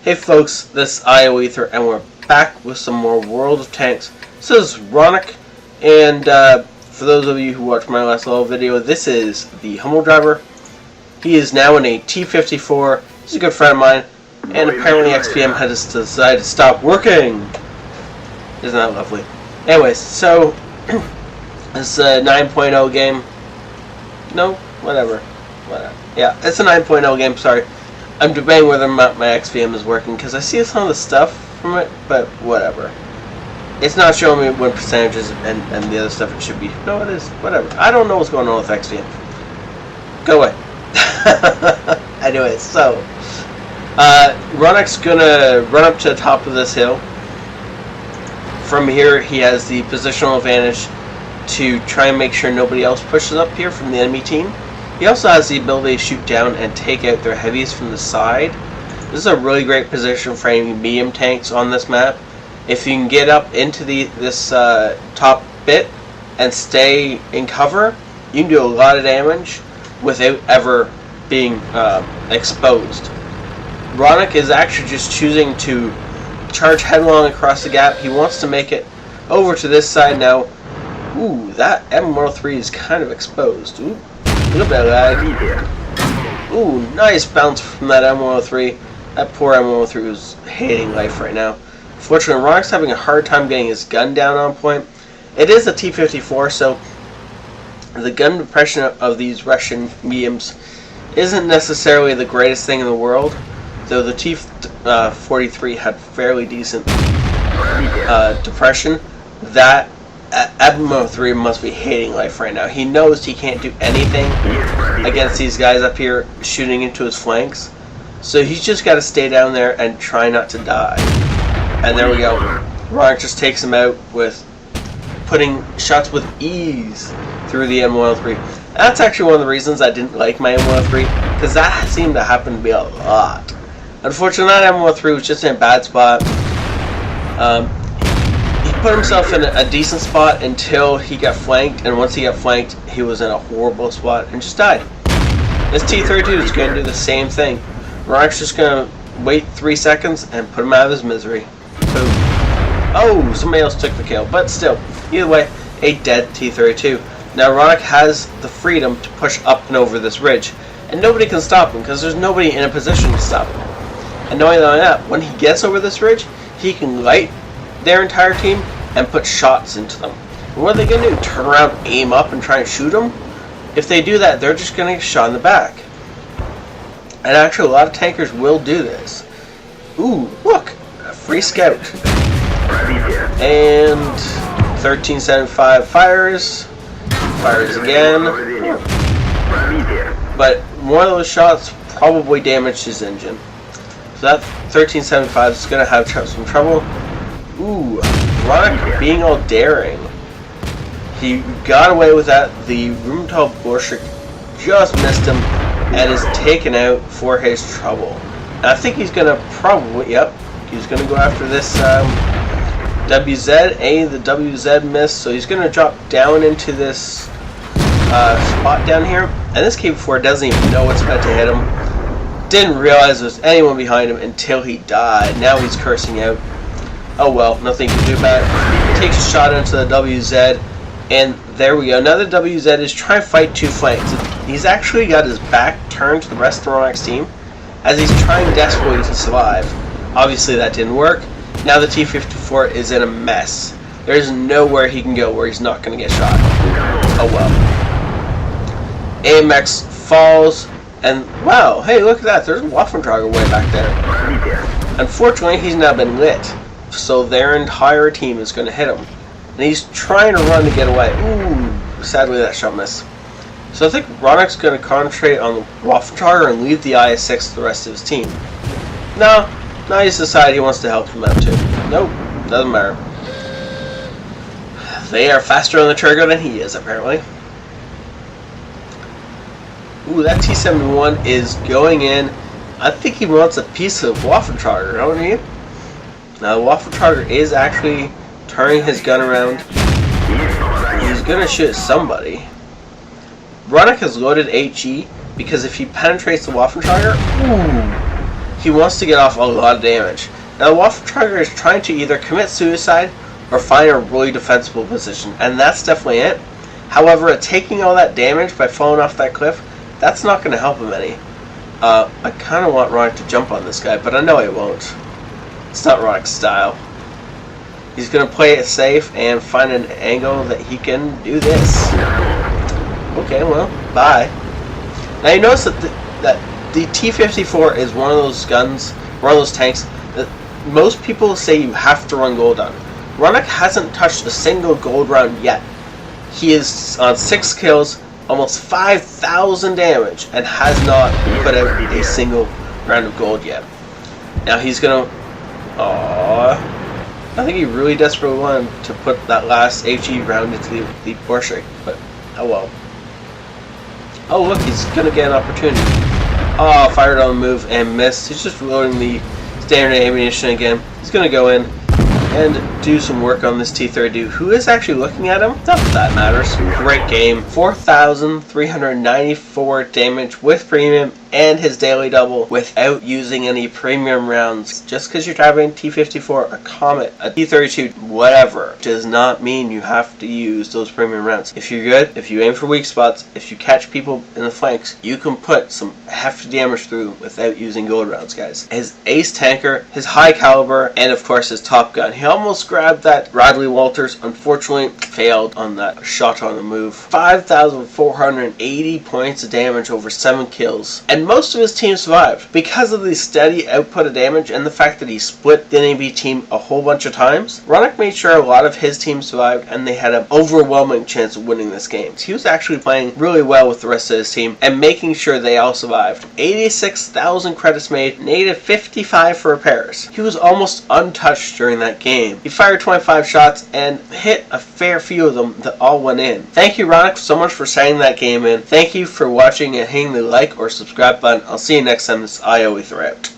Hey folks, this is ioether, and we're back with some more World of Tanks. This is Ronnok, and for those of you who watched my last little video, this is the Hummel driver. He is now in a T-54. He's a good friend of mine, and apparently XPM has decided to stop working. Isn't that lovely? Anyways, so this is a 9.0 game. No, whatever. Yeah, it's a 9.0 game, sorry. I'm debating whether my XVM is working because I see some of the stuff from it, but whatever. It's not showing me what percentages and the other stuff it should be. No, it is. Whatever. I don't know what's going on with XVM. Go away. Anyways, so Ronnok's gonna run up to the top of this hill. From here, he has the positional advantage to try and make sure nobody else pushes up here from the enemy team. He also has the ability to shoot down and take out their heavies from the side. This is a really great position for any medium tanks on this map. If you can get up into this top bit and stay in cover, you can do a lot of damage without ever being exposed. Ronnok is actually just choosing to charge headlong across the gap. He wants to make it over to this side now. Ooh, that M103 is kind of exposed. Ooh. A little bit of lag. Ooh, nice bounce from that M103. That poor M103 is hating life right now. Fortunately, Ronnok's having a hard time getting his gun down on point. It is a T-54, so the gun depression of these Russian mediums isn't necessarily the greatest thing in the world, though the T-43 had fairly decent depression. That M103 must be hating life right now. He knows he can't do anything against these guys up here shooting into his flanks. So he's just got to stay down there and try not to die. And there we go. Ronnok just takes him out with putting shots with ease through the M103. That's actually one of the reasons I didn't like my M103, because that seemed to happen to be a lot. Unfortunately, that M103 was just in a bad spot. He put himself in a decent spot until he got flanked, and once he got flanked, he was in a horrible spot and just died. This T-32 is going to do the same thing. Ronnok's just going to wait 3 seconds and put him out of his misery. Boom. Oh, somebody else took the kill, but still, either way, a dead T-32. Now Ronnok has the freedom to push up and over this ridge, and nobody can stop him because there's nobody in a position to stop him. And knowing that, when he gets over this ridge, he can light their entire team and put shots into them. And what are they going to do? Turn around, aim up, and try and shoot them? If they do that, they're just going to get shot in the back. And actually, a lot of tankers will do this. Ooh, look! A free scout. And 1375 fires. Fires again. But one of those shots probably damaged his engine. So that 1375 is going to have some trouble. Ooh, Ronnok being all daring. He got away with that. The Rundtal Borshik just missed him and is taken out for his trouble. And I think he's going to probably, yep, he's going to go after this WZ. The WZ missed, so he's going to drop down into this spot down here. And this K-4 doesn't even know what's about to hit him. Didn't realize there was anyone behind him until he died. Now he's cursing out. Oh well, nothing to do about it. Takes a shot into the WZ, and there we go. Now the WZ is trying to fight two flanks. He's actually got his back turned to the rest of the Ronnok's team as he's trying desperately to survive. Obviously that didn't work. Now the T-54 is in a mess. There's nowhere he can go where he's not going to get shot. Oh well. AMX falls, and wow, hey, look at that. There's a Waffentrager way back there. Unfortunately, he's now been lit. So their entire team is going to hit him. And he's trying to run to get away. Ooh, sadly that shot missed. So I think Ronnok's going to concentrate on the Waffentrager and leave the IS-6 to the rest of his team. No, now he's decided he wants to help them out too. Nope, doesn't matter. They are faster on the trigger than he is, apparently. Ooh, that T-71 is going in. I think he wants a piece of Waffentrager, don't you? Now, the Waffentrager is actually turning his gun around. He's going to shoot somebody. Ronnok has loaded HE because if he penetrates the Waffentrager, ooh, he wants to get off a lot of damage. Now the Waffle Trucker is trying to either commit suicide or find a really defensible position, and that's definitely it. However, taking all that damage by falling off that cliff, that's not going to help him any. I kind of want Ronnok to jump on this guy, but I know he won't. It's not Ronnok's style. He's going to play it safe and find an angle that he can do this. Okay, well, bye. Now you notice that the T-54 is one of those guns, one of those tanks that most people say you have to run gold on. Ronnok hasn't touched a single gold round yet. He is on 6 kills, almost 5,000 damage, and has not put out a single round of gold yet. Now he's gonna... I think he really desperately wanted to put that last HE round into the Porsche, but oh well. Oh look, he's gonna get an opportunity. Oh, fired on the move and missed. He's just reloading the standard ammunition again. He's gonna go in and do some work on this T-32. Who is actually looking at him? Not that that matters. Great game. 4,394 damage with premium and his daily double without using any premium rounds. Just because you're driving T-54, a Comet, a T-32, whatever, does not mean you have to use those premium rounds. If you're good, if you aim for weak spots, if you catch people in the flanks, you can put some hefty damage through without using gold rounds, guys. His ace tanker, his high caliber, and of course his top gun. He almost grabbed that Radley Walters, unfortunately failed on that shot on the move. 5,480 points of damage over 7 kills. And most of his team survived. Because of the steady output of damage and the fact that he split the NAB team a whole bunch of times, Ronnok made sure a lot of his team survived and they had an overwhelming chance of winning this game. He was actually playing really well with the rest of his team and making sure they all survived. 86,000 credits made, negative 55 for repairs. He was almost untouched during that game. He fired 25 shots and hit a fair few of them that all went in. Thank you, Ronnok, so much for sending that game in. Thank you for watching and hitting the like or subscribe button. I'll see you next time. This is ioether out.